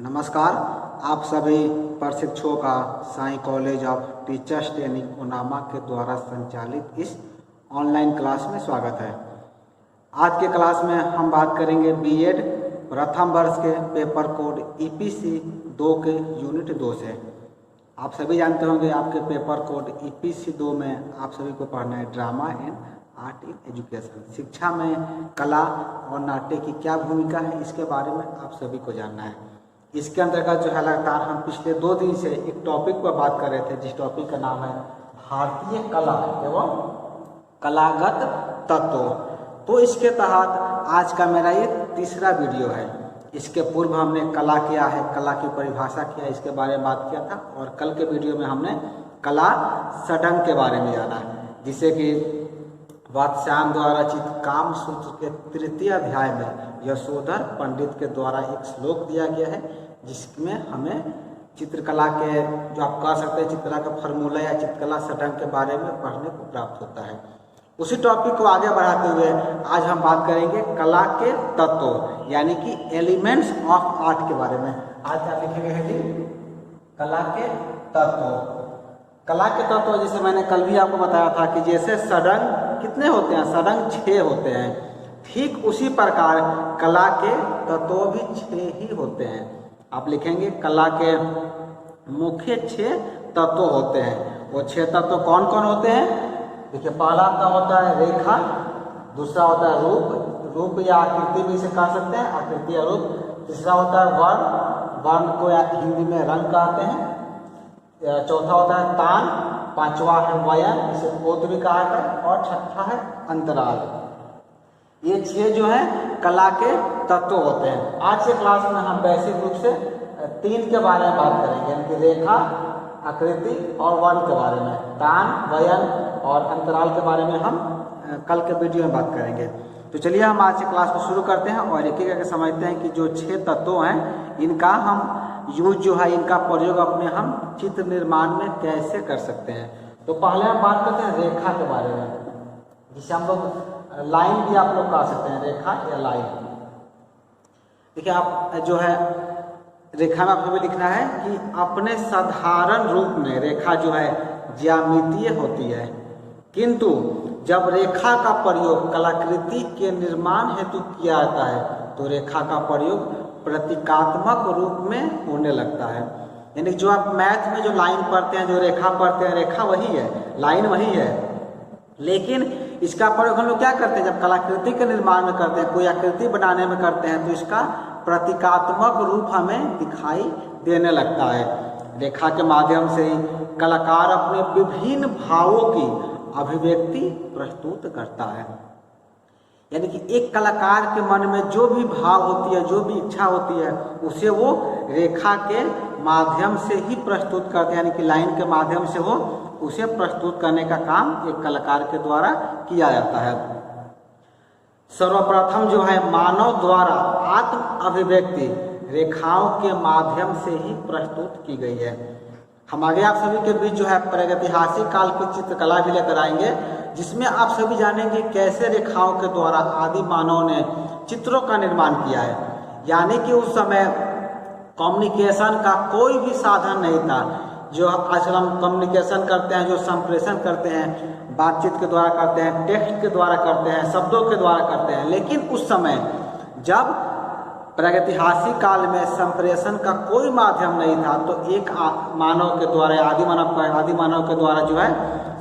नमस्कार। आप सभी प्रशिक्षुओं का Sai college of teachers training Unama के द्वारा संचालित इस ऑनलाइन क्लास में स्वागत है। आज के क्लास में हम बात करेंगे बीएड प्रथम वर्ष के पेपर कोड ईपीसी 2 के यूनिट 2 से। आप सभी जानते होंगे आपके पेपर कोड ईपीसी 2 में आप सभी को पढ़ना है drama and art in education. शिक्षा में कला और नाट्य की क्या भूमिका है, इसके बारे में आप सभी को जानना है। इसके अंतर्गत जो है लगातार हम पिछले 2 दिन से एक टॉपिक पर बात कर रहे थे, जिस टॉपिक का नाम है भारतीय कला एवं कलागत तत्व। तो इसके तहत आज का मेरा ये तीसरा वीडियो है। इसके पूर्व हमने कला क्या है, कला की परिभाषा क्या है, इसके बारे में बात किया था। और कल के वीडियो में हमने कला षडंग के बारे में जाना है, जिसे कि वात्स्यायन द्वारा रचित काम सूत्र के 3य अध्याय में यशोधर पंडित के द्वारा एक श्लोक दिया गया है, जिसमें हमें चित्रकला के जो आप कह सकते हैं चित्रकला का फॉर्मूला या चित्रकला षडंग के बारे में पढ़ने को प्राप्त होता है। उसी टॉपिक को आगे बढ़ाते हुए आज हम बात करेंगे कला के तत्व यानी कि एलिमेंट्स ऑफ आर्ट के बारे में। आज क्या लिखेंगे है जी, कला के तत्व। कला के तत्व जैसे मैंने कल भी आपको बताया था कि जैसे षडंग कितने होते हैं, षडंग 6 होते हैं, ठीक उसी प्रकार कला के तत्व भी 6 ही होते हैं। आप लिखेंगे कला के मुख्य 6 तत्व होते हैं। वो 6 तत्व कौन कौन होते हैं? देखिए, पहला का होता है रेखा, दूसरा होता है रूप, रूप या आकृति भी इसे कह सकते हैं, आकृति या रूप। तीसरा होता है वर्ण, वर्ण को या हिंदी में रंग कहते हैं। चौथा होता है तान, पांचवा है वयन, इसे पोत भी कहा है, और छठा है अंतराल। ये 6 जो है कला के तत्व होते हैं। आज के क्लास में हम बेसिक रूप से 3 के बारे में बात करेंगे, यानी कि रेखा, आकृति और वर्ण के बारे में। तान, वयन और अंतराल के बारे में हम कल के वीडियो में बात करेंगे। तो चलिए हम आज के क्लास को शुरू करते हैं और एक एक करके समझते हैं कि जो 6 तत्व हैं इनका हम यूज जो है, इनका प्रयोग अपने हम चित्र निर्माण में कैसे कर सकते हैं। तो पहले हम बात करते हैं रेखा के बारे में, जिसे हम लोग लाइन भी आप लोग कह सकते हैं, रेखा या लाइन। देखिए, आप जो है रेखा में आपको लिखना है कि अपने साधारण रूप में रेखा जो है ज्यामितीय होती है, किंतु जब रेखा का प्रयोग कलाकृति के निर्माण हेतु किया जाता है तो रेखा का प्रयोग प्रतीकात्मक रूप में होने लगता है। यानी जो आप मैथ में जो लाइन पढ़ते हैं, जो रेखा पढ़ते हैं, रेखा वही है, लाइन वही है, लेकिन इसका प्रयोग हम लोग क्या करते हैं, जब कलाकृति के निर्माण में करते हैं, कोई आकृति बनाने में करते हैं, तो इसका प्रतीकात्मक रूप हमें दिखाई देने लगता है। रेखा के माध्यम से ही कलाकार अपने विभिन्न भावों की अभिव्यक्ति प्रस्तुत करता है। यानी कि एक कलाकार के मन में जो भी भाव होती है, जो भी इच्छा होती है, उसे वो रेखा के माध्यम से ही प्रस्तुत करते हैं, यानी कि लाइन के माध्यम से वो उसे प्रस्तुत करने का काम एक कलाकार के द्वारा किया जाता है। सर्वप्रथम जो है मानव द्वारा आत्म अभिव्यक्ति रेखाओं के माध्यम से ही प्रस्तुत की गई है। हम आगे आप सभी के बीच जो है प्रागैतिहासिक काल की चित्रकला भी लेकर आएंगे, जिसमें आप सभी जानेंगे कैसे रेखाओं के द्वारा आदि मानव ने चित्रों का निर्माण किया है। यानी कि उस समय कम्युनिकेशन का कोई भी साधन नहीं था। जो आजकल हम कम्युनिकेशन करते हैं, जो संप्रेषण करते हैं, बातचीत के द्वारा करते हैं, टेक्स्ट के द्वारा करते हैं, शब्दों के द्वारा करते हैं, लेकिन उस समय जब प्रागैतिहासिक काल में संप्रेषण का कोई माध्यम नहीं था, तो एक मानव के द्वारा, आदि मानव के द्वारा जो है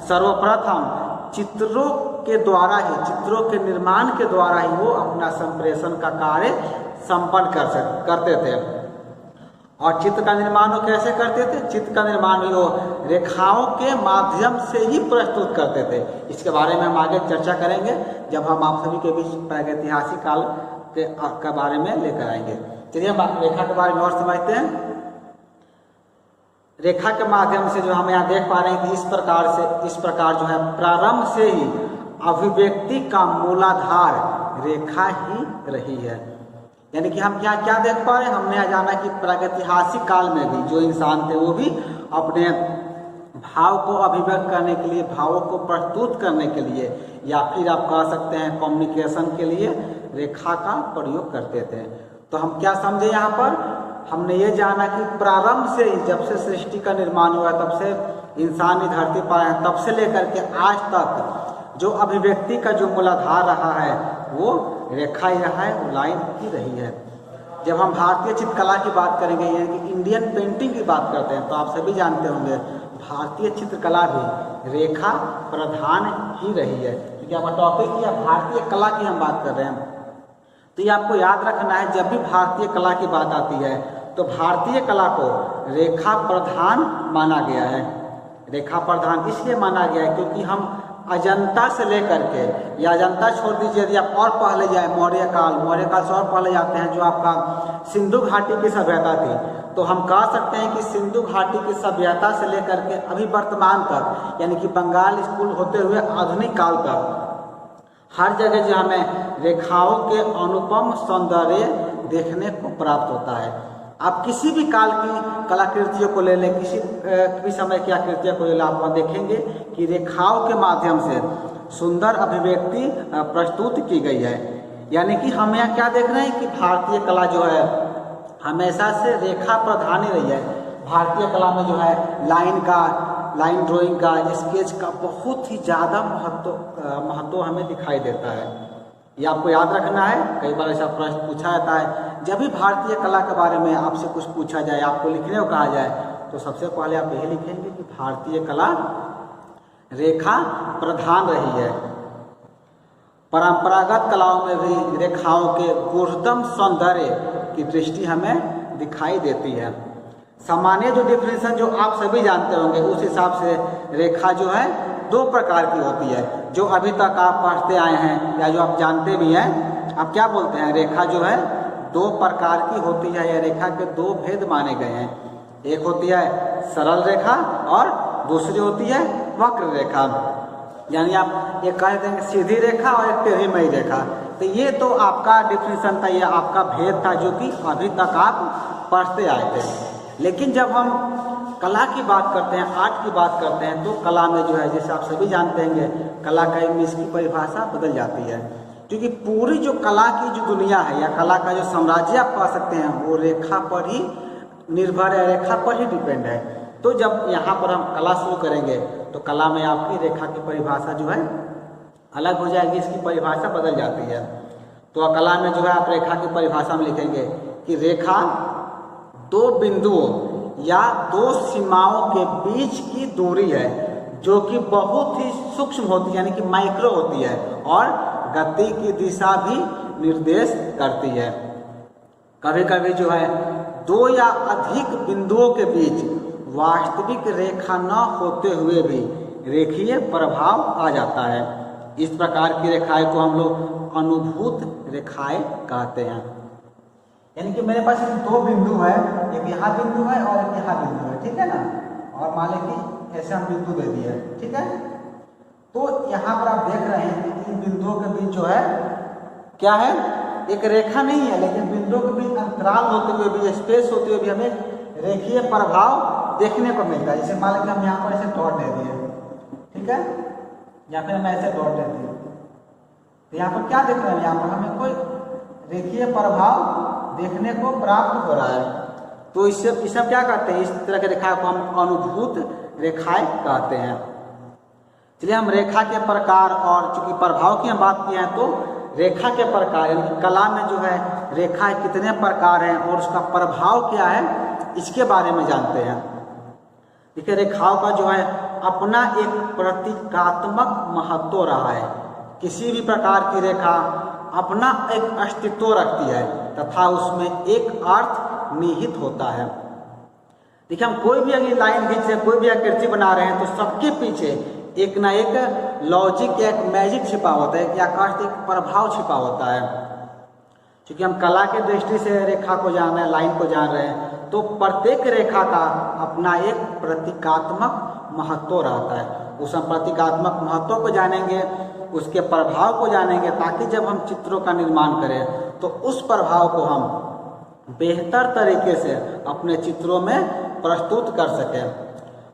सर्वप्रथम चित्रों के द्वारा ही, चित्रों के निर्माण के द्वारा ही वो अपना संप्रेषण का कार्य संपन्न करते थे। और चित्र का निर्माण वो कैसे करते थे? चित्र का निर्माण वो रेखाओं के माध्यम से ही प्रस्तुत करते थे। इसके बारे में हम आगे चर्चा करेंगे जब हम आप सभी के बीच प्रागैतिहासिक काल के बारे में लेकर आएंगे। चलिए हम रेखा के बारे में और समझते हैं। रेखा के माध्यम से जो हम यहाँ देख पा रहे हैं कि इस प्रकार जो है प्रारंभ से ही अभिव्यक्ति का मूलाधार रेखा ही रही है। यानी कि हम क्या देख पा रहे हैं, हमने जाना कि प्रागैतिहासिक काल में भी जो इंसान थे वो भी अपने भाव को अभिव्यक्त करने के लिए, भावों को प्रस्तुत करने के लिए, या फिर आप कह सकते हैं कम्युनिकेशन के लिए रेखा का प्रयोग करते थे। तो हम क्या समझे यहाँ पर हमने ये जाना कि प्रारंभ से ही, जब से सृष्टि का निर्माण हुआ तब से इंसान इस धरती पर आए, तब से लेकर के आज तक जो अभिव्यक्ति का जो मूलाधार रहा है वो रेखा ही रहा है, वो लाइन ही रही है। जब हम भारतीय चित्रकला की बात करेंगे, यानी कि इंडियन पेंटिंग की बात करते हैं, तो आप सभी जानते होंगे भारतीय चित्रकला भी रेखा प्रधान ही रही है, क्योंकि आपका टॉपिक ही भारतीय कला की हम बात कर रहे हैं। तो ये आपको याद रखना है, जब भी भारतीय कला की बात आती है तो भारतीय कला को रेखा प्रधान माना गया है। रेखा प्रधान इसलिए माना गया है क्योंकि हम अजंता से लेकर के, या अजंता छोड़ दीजिए, यदि आप और पहले जाए मौर्य काल से और पहले जाते हैं, जो आपका सिंधु घाटी की सभ्यता थी, तो हम कह सकते हैं कि सिंधु घाटी की सभ्यता से लेकर के अभी वर्तमान तक, यानी कि बंगाल स्कूल होते हुए आधुनिक काल तक, हर जगह जो हमें रेखाओं के अनुपम सौंदर्य देखने को प्राप्त होता है। आप किसी भी काल की कलाकृतियों को ले लें, किसी भी समय की आकृतियों को ले लें, आप देखेंगे कि रेखाओं के माध्यम से सुंदर अभिव्यक्ति प्रस्तुत की गई है। यानी कि हम यहाँ क्या देख रहे हैं कि भारतीय कला जो है हमेशा से रेखा प्रधान ही रही है। भारतीय कला में जो है लाइन ड्राइंग का, स्केच का बहुत ही ज़्यादा महत्व हमें दिखाई देता है। ये आपको याद रखना है। कई बार ऐसा प्रश्न पूछा जाता है, जब भी भारतीय कला के बारे में आपसे कुछ पूछा जाए, आपको लिखने को कहा जाए, तो सबसे पहले आप यही लिखेंगे कि भारतीय कला रेखा प्रधान रही है। परंपरागत कलाओं में भी रेखाओं के गूढ़तम सौंदर्य की दृष्टि हमें दिखाई देती है। सामान्य जो डिफिनेशन जो आप सभी जानते होंगे, उस हिसाब से रेखा जो है दो प्रकार की होती है। जो अभी तक आप पढ़ते आए हैं या जो आप जानते भी हैं, आप क्या बोलते हैं, रेखा जो है दो प्रकार की होती है, या रेखा के दो भेद माने गए हैं। एक होती है सरल रेखा और दूसरी होती है वक्र रेखा। यानी आप ये कह देंगे सीधी रेखा और एक टेढ़ी रेखा। तो ये तो आपका डिफिनेशन था, ये आपका भेद था जो कि अभी तक आप पढ़ते आए थे। लेकिन जब हम कला की बात करते हैं, आर्ट की बात करते हैं, तो कला में जो है, जैसे आप सभी जानते होंगे, कला का इंग्लिश की परिभाषा बदल जाती है, क्योंकि पूरी जो कला की जो दुनिया है या कला का जो साम्राज्य आप कह सकते हैं, वो रेखा पर ही निर्भर है, रेखा पर ही डिपेंड है। तो जब यहाँ पर हम कला शुरू करेंगे तो कला में आपकी रेखा की परिभाषा जो है अलग हो जाएगी, इसकी परिभाषा बदल जाती है। तो कला में जो है आप रेखा की परिभाषा में लिखेंगे कि रेखा दो बिंदुओं या दो सीमाओं के बीच की दूरी है, जो कि बहुत ही सूक्ष्म होती है, यानी कि माइक्रो होती है, और गति की दिशा भी निर्देश करती है। कभी कभी जो है दो या अधिक बिंदुओं के बीच वास्तविक रेखा न होते हुए भी रेखीय प्रभाव आ जाता है। इस प्रकार की रेखाएं को हम लोग अनुभूत रेखाएं कहते हैं। यानी कि मेरे पास दो बिंदु है, एक यहाँ बिंदु है और एक यहाँ बिंदु है, ठीक है ना, और मान लें कि ऐसे हम बिंदु दे दिए, ठीक है। तो यहाँ पर आप देख रहे हैं कि इन बिंदुओं के बीच जो है क्या है, एक रेखा नहीं है, लेकिन बिंदुओं के बीच अंतराल होते हुए भी, स्पेस होते हुए भी हमें रेखीय प्रभाव देखने को मिलता है। जैसे मान लें कि हम यहाँ पर ऐसे डॉट दे दिए, ठीक है, या फिर हम ऐसे डॉट दे दिए, तो यहाँ पर क्या देख रहे हैं, यहाँ पर हमें कोई रेखीय प्रभाव देखने को प्राप्त हो रहा है। तो इससे क्या कहते हैं, इस तरह की रेखा को हम अनुभूत रेखाएं कहते हैं। चलिए हम रेखा के प्रकार, और चूंकि प्रभाव की हम बात किए हैं, तो रेखा के प्रकार, यानी कि कला में जो है रेखा कितने प्रकार हैं और उसका प्रभाव क्या है, इसके बारे में जानते हैं। देखिए रेखाओं का जो है अपना एक प्रतीकात्मक महत्व रहा है। किसी भी प्रकार की रेखा अपना एक अस्तित्व रखती है तथा उसमें एक अर्थ निहित होता है। देखिए हम कोई भी अगली लाइन खींच रहे हैं, कोई भी आकृति बना रहे हैं, तो सबके पीछे एक ना एक लॉजिक या एक मैजिक छिपा होता है, या एक प्रभाव छिपा होता है। क्योंकि हम कला के दृष्टि से रेखा को जान रहे हैं, लाइन को जान रहे हैं, तो प्रत्येक रेखा का अपना एक प्रतीकात्मक महत्व रहता है। उस हम प्रतीकात्मक महत्व को जानेंगे, उसके प्रभाव को जानेंगे, ताकि जब हम चित्रों का निर्माण करें तो उस प्रभाव को हम बेहतर तरीके से अपने चित्रों में प्रस्तुत कर सकें।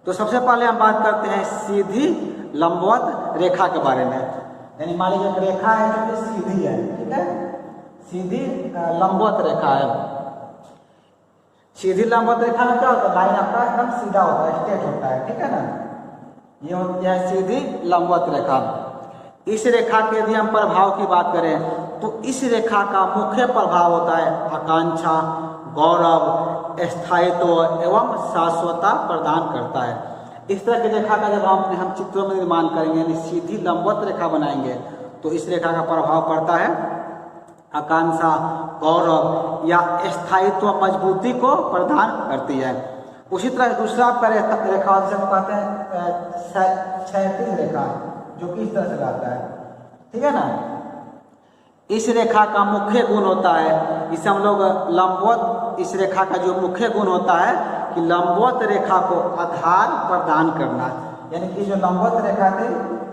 तो सबसे पहले हम बात करते हैं सीधी लंबवत रेखा के बारे में। यानी मान लीजिए एक रेखा है जो कि सीधी है, ठीक है, सीधी लंबवत रेखा है। सीधी लंबवत रेखा में क्या होता है, लाइन आपका एकदम सीधा होता है, स्ट्रेट होता है, ठीक है ना। ये होती है सीधी लंबवत रेखा। इस रेखा के यदि हम प्रभाव की बात करें तो इस रेखा का मुख्य प्रभाव होता है आकांक्षा, गौरव, स्थायित्व एवं शाश्वतता प्रदान करता है। इस तरह की रेखा का जब हम चित्रों में निर्माण करेंगे, यानी सीधी लंबवत रेखा बनाएंगे, तो इस रेखा का प्रभाव पड़ता है आकांक्षा, गौरव या स्थायित्व, मजबूती को प्रदान करती है। उसी तरह दूसरा आपका रेखा जिसे हम कहते हैं क्षैतिज रेखा, जो कि इस तरह से जाता है, ठीक है ना। इस रेखा का मुख्य गुण होता है, इसे हम लोग लंबवत, इस रेखा का जो मुख्य गुण होता है कि लंबवत रेखा को आधार प्रदान करना, यानी कि जो लंबवत रेखा थी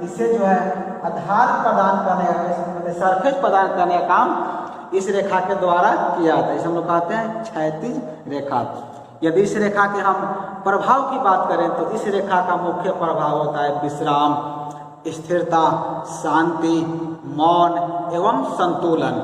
इसे जो है आधार प्रदान करने का, सरफेस प्रदान करने का काम इस रेखा के द्वारा किया जाता है। इसे हम लोग कहते हैं क्षैतिज रेखा। यदि इस रेखा के हम प्रभाव की बात करें तो इस रेखा का मुख्य प्रभाव होता है विश्राम, स्थिरता, शांति, मौन एवं संतुलन।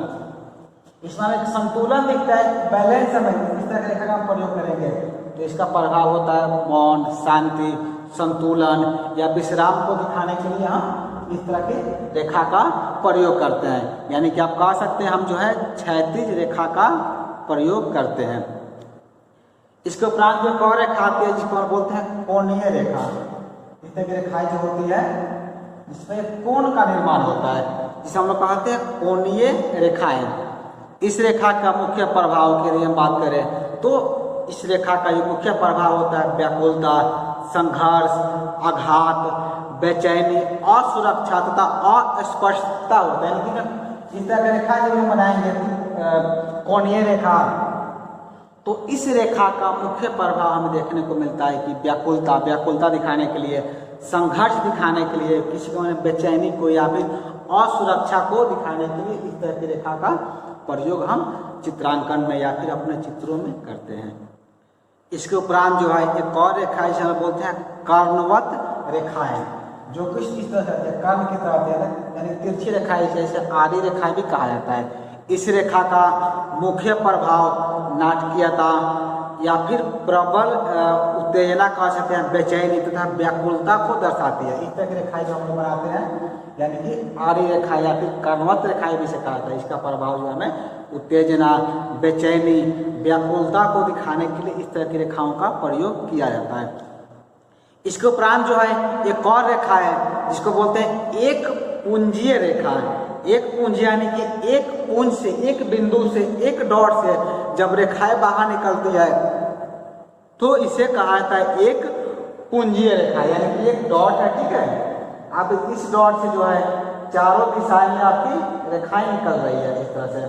इसमें एक संतुलन दिखता है, बैलेंस में इस तरह की रेखा का हम प्रयोग करेंगे तो इसका प्रभाव होता है मौन, शांति, संतुलन या विश्राम को दिखाने के लिए हम इस तरह की रेखा का प्रयोग करते हैं। यानी कि आप कह सकते हैं हम जो है क्षैतिज रेखा का प्रयोग करते हैं। इसके उपरांत जो और रेखा आती है जिसको हम बोलते हैं कोणीय रेखा। इस तरह की रेखाएं जो होती है जिसमें कोण का निर्माण होता है, जिसे हम लोग कहते हैं कोणीय रेखाएं। इस रेखा का मुख्य प्रभाव के लिए हम बात करें तो इस रेखा का जो मुख्य प्रभाव होता है व्याकुलता, संघर्ष, आघात, बेचैनी, असुरक्षा तथा अस्पष्टता होता है। यानी इस तरह की रेखा जब हम बनाएंगे कोणीय रेखा, तो इस रेखा का मुख्य प्रभाव हमें देखने को मिलता है कि व्याकुलता दिखाने के लिए, संघर्ष दिखाने के लिए, किसी को बेचैनी को या फिर असुरक्षा को दिखाने के लिए इस तरह की रेखा का प्रयोग हम चित्रांकन में या फिर अपने चित्रों में करते हैं। इसके उपरांत जो है एक और रेखा जिसे हम बोलते हैं कर्णवत रेखाएं, जो कुछ इस तरह से कर्ण की तरह, यानी तिरछी रेखाएं, जैसे आड़ी रेखाएं भी कहा जाता है। इस रेखा का मुख्य प्रभाव नाटकीयता या फिर प्रबल उत्तेजना कह सकते हैं, बेचैनी तथा व्याकुलता को दर्शाती है। इस तरह की रेखाएं जो हम लोग बनाते हैं, यानी कि आड़ी रेखा या फिर कर्णवत रेखाएं भी से कहा जाता है। इसका प्रभाव जो हमें उत्तेजना, बेचैनी, व्याकुलता को दिखाने के लिए इस तरह की रेखाओं का प्रयोग किया जाता है। इसके उपरांत जो है एक और रेखा है जिसको बोलते हैं एक पुंजीय रेखा। एक पुंज यानी कि एक पुंज से, एक बिंदु से, एक डॉट से जब रेखाएं बाहर निकलती है तो इसे कहा जाता है एक पुंजीय रेखा। यानी कि एक डॉट है, ठीक है, अब इस डॉट से जो है चारों दिशाएं में आपकी रेखाएं निकल रही है इस तरह से,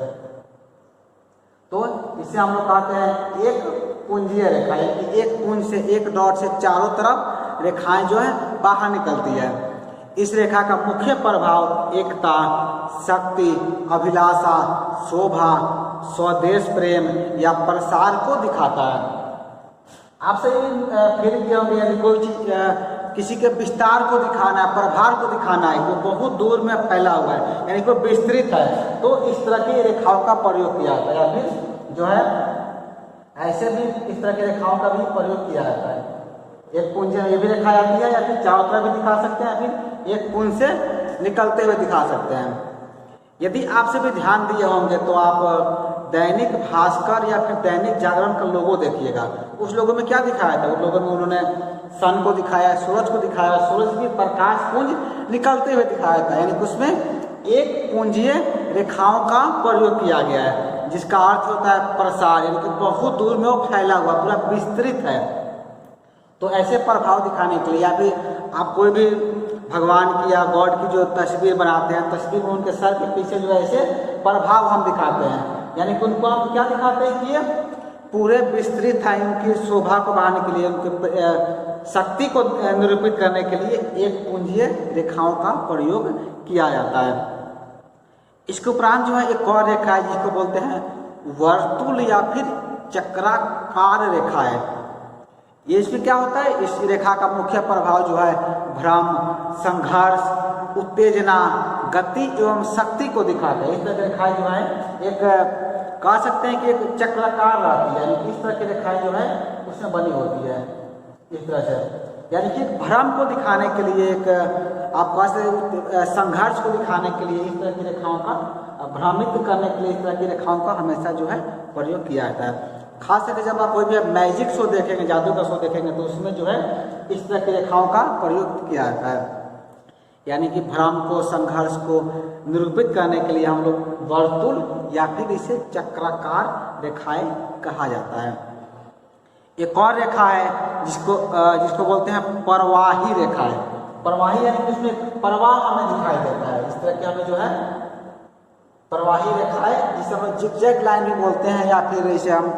तो इसे हम लोग कहते हैं एक पुंजीय रेखा। यानी कि एक पुंज से, एक डॉट से चारों तरफ रेखाएं जो है बाहर निकलती है। इस रेखा का मुख्य प्रभाव एकता, शक्ति, अभिलाषा, शोभा, स्वदेश प्रेम या प्रसार को दिखाता है। आपसे फिर क्या होंगे, यदि कोई चीज किसी के विस्तार को दिखाना है, प्रभाव को दिखाना है, वो बहुत दूर में फैला हुआ है, यानी कि विस्तृत है, तो इस तरह की रेखाओं का प्रयोग किया जाता है। या फिर जो है ऐसे भी इस तरह की रेखाओं का भी प्रयोग किया जाता है। एक पुंज ये भी रेखा आती है, या फिर चारों तरफ भी दिखा सकते हैं, फिर एक पुंज से निकलते हुए दिखा सकते हैं। यदि आपसे भी ध्यान दिए होंगे तो आप दैनिक भास्कर या फिर दैनिक जागरण का लोगो देखिएगा। उस लोगो में क्या दिखाया था? उस लोगो में उन्होंने सन को दिखाया, सूरज को दिखाया, सूरज की प्रकाश पुंज निकलते हुए दिखाया था। यानी कि उसमें एक पुंजीय रेखाओं का प्रयोग किया गया है, जिसका अर्थ होता है प्रसार, यानी कि बहुत दूर में वो फैला हुआ, पूरा विस्तृत है। तो ऐसे प्रभाव दिखाने के लिए, या फिर आप कोई भी भगवान की या गॉड की जो तस्वीर बनाते हैं, तस्वीर में उनके सर के पीछे जो है ऐसे प्रभाव हम दिखाते हैं। यानी कि उनको हम क्या दिखाते हैं कि ये पूरे विस्तृत है, उनकी शोभा को बढ़ाने के लिए, उनके शक्ति को निरूपित करने के लिए एक पुंजीय रेखाओं का प्रयोग किया जाता है। इसके उपरांत जो है एक और रेखा है जिसको बोलते हैं वर्तुल या फिर चक्राकार रेखा है। ये इसमें क्या होता है, इस रेखा का मुख्य प्रभाव जो है भ्रम, संघर्ष, उत्तेजना, गति एवं शक्ति को दिखाता है। इस तरह की रेखाएं जो है एक कह सकते हैं कि एक चक्राकार रहती है, यानी कि इस तरह की रेखाएं जो है उसमें बनी होती है इस तरह से, यानी कि एक भ्रम को दिखाने के लिए, एक आप कह सकते संघर्ष को दिखाने के लिए इस तरह की रेखाओं का, भ्रमित करने के लिए इस तरह की रेखाओं का हमेशा जो है प्रयोग किया जाता है। खास करके जब आप कोई भी मैजिक शो देखेंगे, जादू का शो देखेंगे, तो उसमें जो है इस तरह की रेखाओं का प्रयोग किया जाता है, यानी कि भ्रम को, संघर्ष को निरूपित करने के लिए हम लोग वर्तुल या फिर इसे चक्राकार रेखाएं कहा जाता है। एक और रेखा है जिसको बोलते हैं परवाही रेखा है। परवाही यानी कि उसमें प्रवाह हमें दिखाई देता है, इस तरह की हमें जो है प्रवाही रेखाएं, जिसे हम जिगजैग लाइन भी बोलते हैं या फिर इसे हम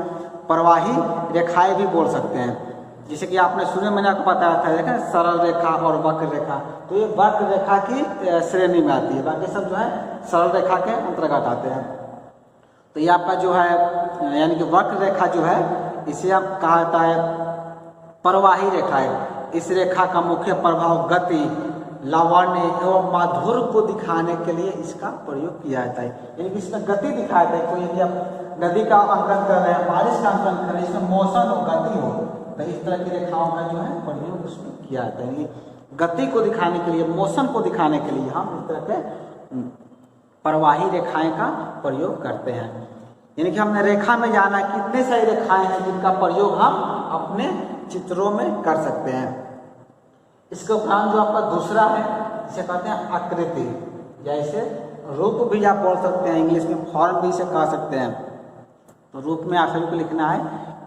प्रवाही रेखाएं भी बोल सकते हैं। जैसे कि आपने शुरू में मैंने आपको बताया था, देखें सरल रेखा और वक्र रेखा, तो ये वक्र रेखा की श्रेणी में आती है, बाकी सब जो है सरल रेखा के अंतर्गत आते हैं। तो ये आपका जो है यानी कि वक्र रेखा जो है इसे आप कहा जाता है परवाही रेखा है। इस रेखा का मुख्य प्रभाव गति, लावण्य एवं माधुर्य को दिखाने के लिए इसका प्रयोग किया जाता है, यानी कि इसमें गति दिखाया जाता है। कोई यदि आप नदी का अंकन कर रहे हैं, बारिश का अंकन कर रहे हैं, इसमें मोशन हो, गति हो, तो इस तरह की रेखाओं का जो है प्रयोग उसमें किया जाता है। गति को दिखाने के लिए, मोशन को दिखाने के लिए हम इस तरह के परवाही रेखाएं का प्रयोग करते हैं। यानी कि हमने रेखा में जाना कितने सारी रेखाएं हैं जिनका प्रयोग हम अपने चित्रों में कर सकते हैं। इसके उपरांत जो आपका दूसरा है, इसे कहते हैं आकृति, या इसे रूप भी आप बोल सकते हैं, इंग्लिश में फॉर्म भी इसे कह सकते हैं। तो रूप में आप सभी को लिखना है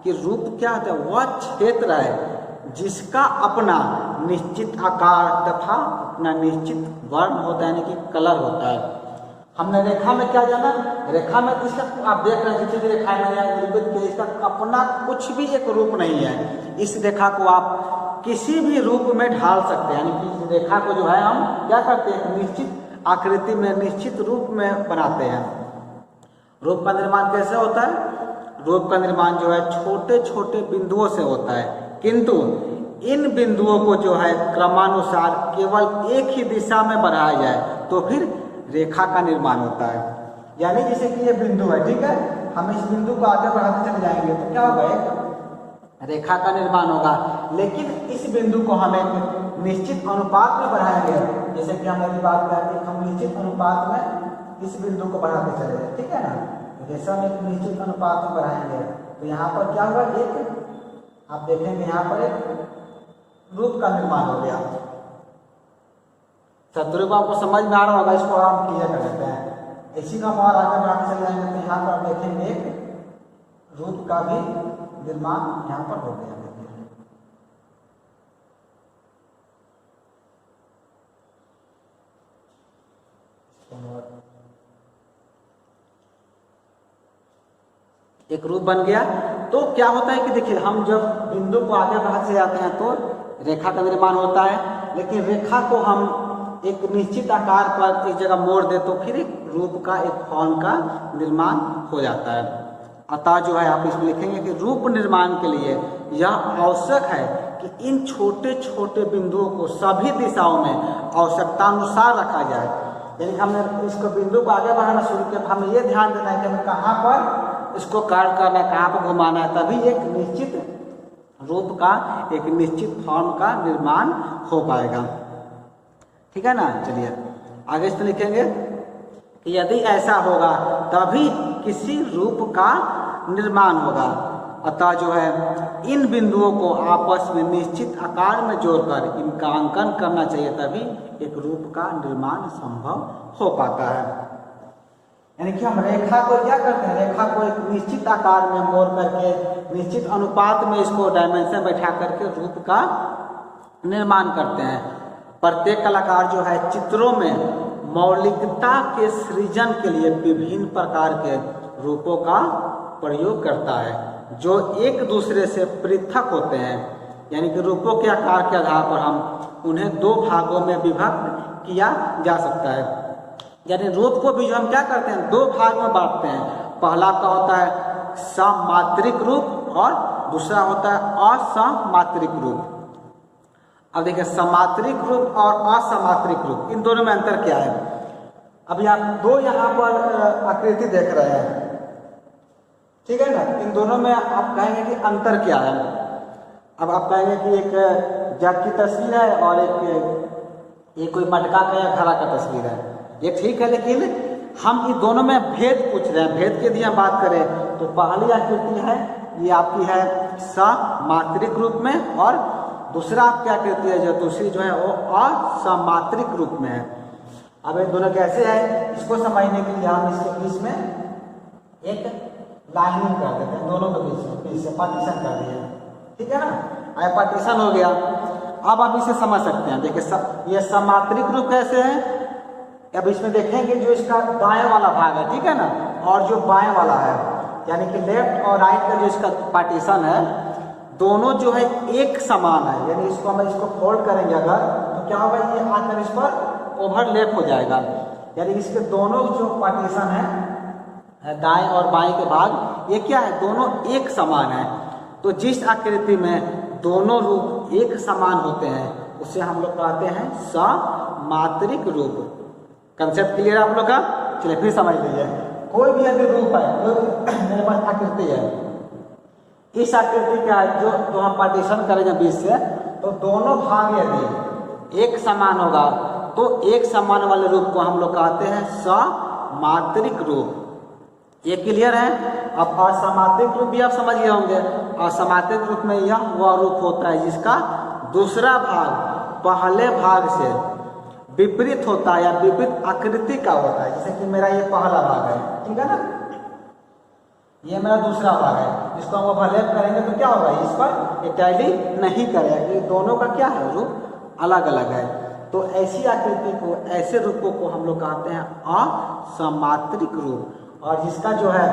कि रूप क्या होता है, वह क्षेत्र है जिसका अपना निश्चित आकार तथा अपना निश्चित वर्ण होता है, यानी कि कलर होता है। हमने रेखा में क्या जाना, रेखा में इसका आप देख रहे हैं जितनी रेखा में निरूपित किया, इसका अपना कुछ भी एक रूप नहीं है। इस रेखा को आप किसी भी रूप में ढाल सकते हैं, यानी कि इस रेखा को जो है हम क्या करते हैं, निश्चित आकृति में, निश्चित रूप में बनाते हैं। रूप का निर्माण कैसे होता है? रूप का निर्माण जो है छोटे छोटे बिंदुओं से होता है, किंतु इन बिंदुओं को जो है क्रमानुसार केवल एक ही दिशा में बढ़ाया जाए तो फिर रेखा का निर्माण होता है। यानी जैसे कि ये बिंदु है, ठीक है, हम इस बिंदु को आगे बढ़ाते चले जाएंगे तो क्या होगा, एक रेखा का निर्माण होगा। लेकिन इस बिंदु को हम एक निश्चित अनुपात में बढ़ाएंगे, जैसे कि हमने बात करते हैं, हम निश्चित अनुपात में इस बिंदु को बढ़ाते चले जाए, ठीक है ना। जैसे हम एक निश्चित अनुपात में बढ़ाएंगे तो यहाँ पर क्या होगा, एक आप देखेंगे यहाँ पर एक रूप का निर्माण हो गया। शत्रु को आपको समझ में आ रहा होगा, इसको हम क्लियर कर देते हैं। इसी का और आगे बढ़ाते चले जाएंगे तो यहाँ पर आप देखेंगे एक रूप का भी निर्माण यहाँ पर हो गया। एक रूप बन गया। तो क्या होता है कि देखिए, हम जब बिंदु को आगे बढ़ाते जाते हैं तो रेखा का निर्माण होता है, लेकिन रेखा को हम एक निश्चित आकार पर एक जगह मोड़ दे तो फिर एक रूप का, एक फॉर्म का निर्माण हो जाता है। अतः जो है आप इसमें लिखेंगे कि रूप निर्माण के लिए यह आवश्यक है कि इन छोटे छोटे बिंदुओं को सभी दिशाओं में आवश्यकतानुसार रखा जाए। यानी हमने इसको बिंदु को आगे बढ़ाना शुरू किया, हमें ये ध्यान देना है कि हमें कहाँ पर इसको कार्य करना है, कहाँ पर घुमाना है, तभी एक निश्चित रूप का, एक निश्चित फॉर्म का निर्माण हो पाएगा। ठीक है ना। चलिए आगे इसमें लिखेंगे कि यदि ऐसा होगा तभी किसी रूप का निर्माण होगा। अतः जो है इन बिंदुओं को आपस में निश्चित आकार में जोड़कर इनका अंकन करना चाहिए, तभी एक रूप का निर्माण संभव हो पाता है। यानी कि हम रेखा को क्या करते हैं, रेखा को एक निश्चित आकार में मोड़ करके, निश्चित अनुपात में इसको डायमेंशन बैठा करके रूप का निर्माण करते हैं। प्रत्येक कलाकार जो है चित्रों में मौलिकता के सृजन के लिए विभिन्न प्रकार के रूपों का प्रयोग करता है, जो एक दूसरे से पृथक होते हैं। यानी कि रूपों के आकार के आधार पर हम उन्हें दो भागों में विभक्त किया जा सकता है। यानी रूप को भी जो हम क्या करते हैं, दो भाग में बांटते हैं। पहला का होता है समात्रिक रूप और दूसरा होता है असमात्रिक रूप। अब देखिए, समात्रिक रूप और असमात्रिक रूप, इन दोनों में अंतर क्या है। अभी आप दो यहाँ पर आकृति देख रहे हैं, ठीक है ना। इन दोनों में आप कहेंगे कि अंतर क्या है। अब आप कहेंगे कि एक जग की तस्वीर है और एक कोई मटका का या घड़ा का तस्वीर है, ये ठीक है, लेकिन हम इन दोनों में भेद पूछ रहे हैं। भेद की यदि हम बात करें तो पहली आकृति है ये आपकी है समात्रिक रूप में, और दूसरा आपकी आकृति है जो दूसरी जो है वो असमात्रिक रूप में है। अब ये दोनों कैसे है, इसको समझने के लिए हम इसके बीच में एक लाइनिंग कर देते हैं, दोनों के बीच से पार्टीशन कर दिए, ठीक है ना। आया पार्टीशन हो गया। अब आप इसे समझ सकते हैं। देखिए ये समात्रिक रूप कैसे है, अब इसमें देखेंगे जो इसका दाएं वाला भाग है, ठीक है ना, और जो बाएं वाला है, यानी कि लेफ्ट और राइट का जो इसका पार्टीशन है, दोनों जो है एक समान है। यानी इसको हम इसको फोल्ड करेंगे अगर, तो क्या होगा, ये आकर इस पर ओवरलैप हो जाएगा। यानी इसके दोनों जो पार्टीशन है दाएं और बाएं के भाग, ये क्या है, दोनों एक समान है। तो जिस आकृति में दोनों रूप एक समान होते हैं उसे हम लोग कहते हैं समात्रिक रूप। कंसेप्ट क्लियर आप लोग का? चलिए फिर समझ लीजिए। कोई भी यदि रूप है, कोई मेरे पास आकृति है, इस आकृति का जो हम पार्टीशन करेंगे बीच से, तो दोनों भाग यदि एक समान होगा तो एक समान वाले रूप को हम लोग कहते हैं समात्रिक रूप। ये क्लियर है। अब असमात्रिक रूप भी आप समझ गए होंगे। असमात्रिक रूप में यह वह रूप होता है जिसका दूसरा भाग पहले भाग से विपरीत होता है या विपरीत आकृति का होता है। जैसे कि मेरा ये पहला भाग है, ठीक है ना, ये मेरा दूसरा भाग है, इसको हम ओवरलैप करेंगे तो क्या होगा, इस पर ये टैली नहीं करेगा, ये दोनों का क्या है, रूप अलग अलग है। तो ऐसी आकृति को, ऐसे रूपों को हम लोग कहते हैं असमात्रिक रूप। और जिसका जो है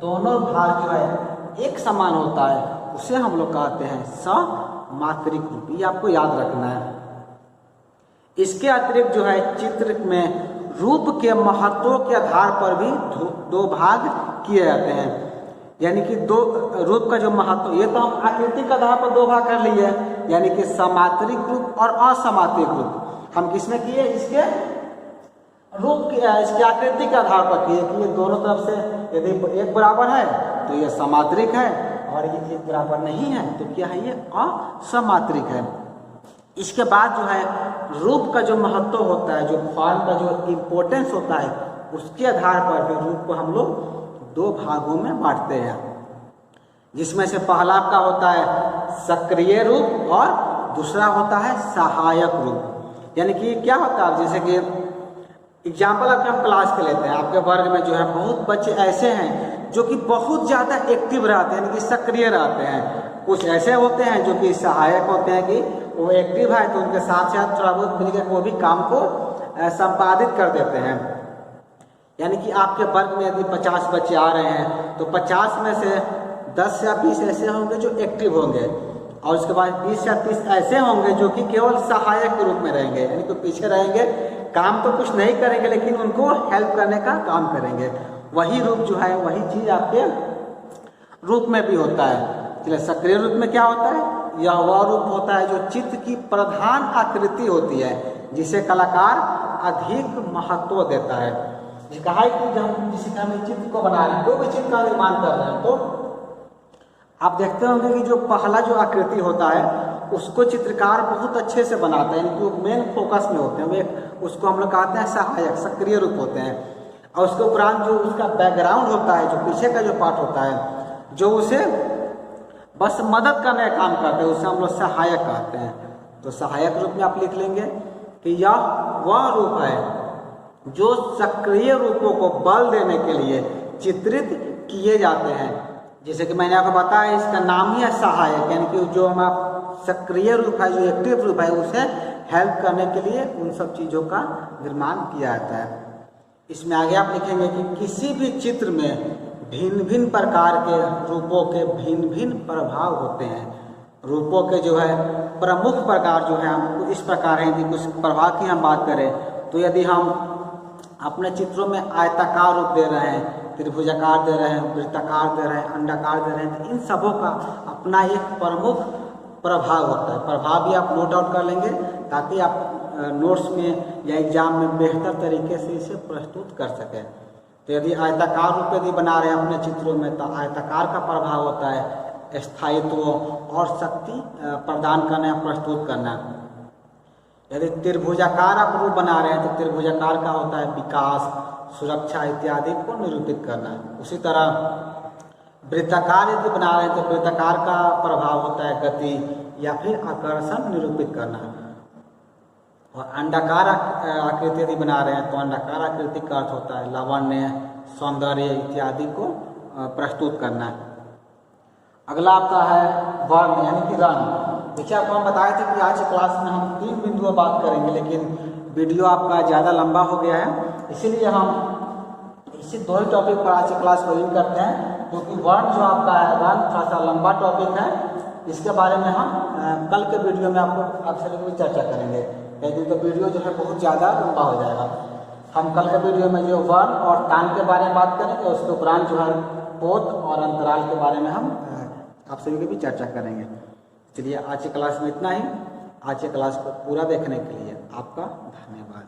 दोनों भाग जो है एक समान होता है उसे हम लोग कहते हैं समात्रिक रूप। ये आपको याद रखना है। इसके अतिरिक्त जो है चित्र में रूप के महत्व के आधार पर भी दो भाग किए जाते हैं। यानी कि दो रूप का जो महत्व, ये तो हम आकृति के आधार पर दो भाग कर लिए, यानी कि समात्रिक रूप और असमात्रिक रूप। हम किसमें किए, इसके रूप के, इसकी आकृति के आधार पर किए कि ये दोनों तरफ से यदि एक बराबर है तो ये समात्रिक है, और ये एक बराबर नहीं है तो क्या है, ये असमात्रिक है। इसके बाद जो है रूप का जो महत्व होता है, जो फॉर्म का जो इम्पोर्टेंस होता है, उसके आधार पर भी रूप को हम लोग दो भागों में बांटते हैं, जिसमें से पहला आपका होता है सक्रिय रूप और दूसरा होता है सहायक रूप। यानी कि क्या होता है, जैसे कि एग्जाम्पल आपके हम क्लास के लेते हैं, आपके वर्ग में जो है बहुत बच्चे ऐसे हैं जो कि बहुत ज़्यादा एक्टिव रहते हैं, यानी कि सक्रिय रहते हैं। कुछ ऐसे होते हैं जो कि सहायक होते हैं कि वो एक्टिव है तो उनके साथ साथ थोड़ा बहुत मिलकर वो भी काम को संपादित कर देते हैं। यानी कि आपके वर्ग में यदि 50 बच्चे आ रहे हैं तो 50 में से 10 या 20 ऐसे होंगे जो एक्टिव होंगे, और उसके बाद 20 या 30 ऐसे होंगे जो कि केवल सहायक के रूप में रहेंगे, यानी कि पीछे रहेंगे, काम तो कुछ नहीं करेंगे लेकिन उनको हेल्प करने का काम करेंगे। वही रूप जो है, वही चीज़ आपके रूप में भी होता है। चलिए सक्रिय रूप में क्या होता है, यह वह रूप होता है जो चित्र की प्रधान आकृति होती है जिसे कलाकार अधिक महत्व देता है। कहा है कि जब किसी का हम चित्र को बना रहे हैं, कोई भी चित्र का निर्माण कर रहे हैं, तो आप देखते होंगे कि जो पहला जो आकृति होता है उसको चित्रकार बहुत अच्छे से बनाता है, यानी कि वो मेन फोकस में होते हैं, उसको हम लोग कहते हैं सहायक, सक्रिय रूप होते हैं। और उसके उपरांत जो उसका बैकग्राउंड होता है, जो पीछे का जो पार्ट होता है, जो उसे बस मदद करने का काम करते हैं, उसे हम लोग सहायक कहते हैं। तो सहायक रूप में आप लिख लेंगे कि यह वह रूप है जो सक्रिय रूपों को बल देने के लिए चित्रित किए जाते हैं। जैसे कि मैंने आपको बताया, इसका नाम ही है सहायक, यानी कि जो हमारा सक्रिय रूप है, जो एक्टिव रूप है, उसे हेल्प करने के लिए उन सब चीज़ों का निर्माण किया जाता है। इसमें आगे आप लिखेंगे कि किसी भी चित्र में भिन्न भिन्न प्रकार के रूपों के भिन्न भिन्न प्रभाव होते हैं। रूपों के जो है प्रमुख प्रकार जो है हम इस प्रकार हैं। यदि कुछ प्रभाव की हम बात करें तो यदि हम अपने चित्रों में आयताकार रूप दे रहे हैं, त्रिभुजाकार दे रहे हैं, वृत्ताकार दे रहे हैं, अंडाकार दे रहे हैं, तो इन सबों का अपना एक प्रमुख प्रभाव होता है। प्रभाव भी आप नोट आउट कर लेंगे ताकि आप नोट्स में या एग्जाम में बेहतर तरीके से इसे प्रस्तुत कर सकें। तो यदि आयताकार रूप यदि बना रहे हैं अपने चित्रों में तो आयताकार का प्रभाव होता है स्थायित्व और शक्ति प्रदान करना या प्रस्तुत करना। यदि त्रिभुजाकार आप रूप बना रहे हैं तो त्रिभुजाकार का होता है विकास, सुरक्षा इत्यादि को निरूपित करना। उसी तरह वृत्ताकार यदि बना रहे हैं तो वृत्ताकार का प्रभाव होता है गति या फिर आकर्षण निरूपित करना। और अंडाकार आकृति यदि बना रहे हैं तो अंडाकार आकृति का अर्थ होता है लावण्य, सौंदर्य इत्यादि को प्रस्तुत करना। अगला आपका है वर्ण यानी कि रंग। देखिए आपको हम बताए थे कि आज की क्लास में हम 3 बिंदुओं बात करेंगे, लेकिन वीडियो आपका ज़्यादा लंबा हो गया है, इसीलिए हम इसी 2 ही टॉपिक पर आज की क्लास को लीड करते हैं। क्योंकि वर्ण जो आपका है रंग थोड़ा सा लंबा टॉपिक है, इसके बारे में हम कल के वीडियो में आपसे भी चर्चा करेंगे, लेकिन तो वीडियो जो है बहुत ज़्यादा लंबा हो जाएगा। हम कल के वीडियो में जो वर्ण और तान के बारे में बात करेंगे, उसके उपरांत जो है पोत और अंतराल के बारे में हम आप सभी की भी चर्चा करेंगे। चलिए आज की क्लास में इतना ही। आज की क्लास को पूरा देखने के लिए आपका धन्यवाद।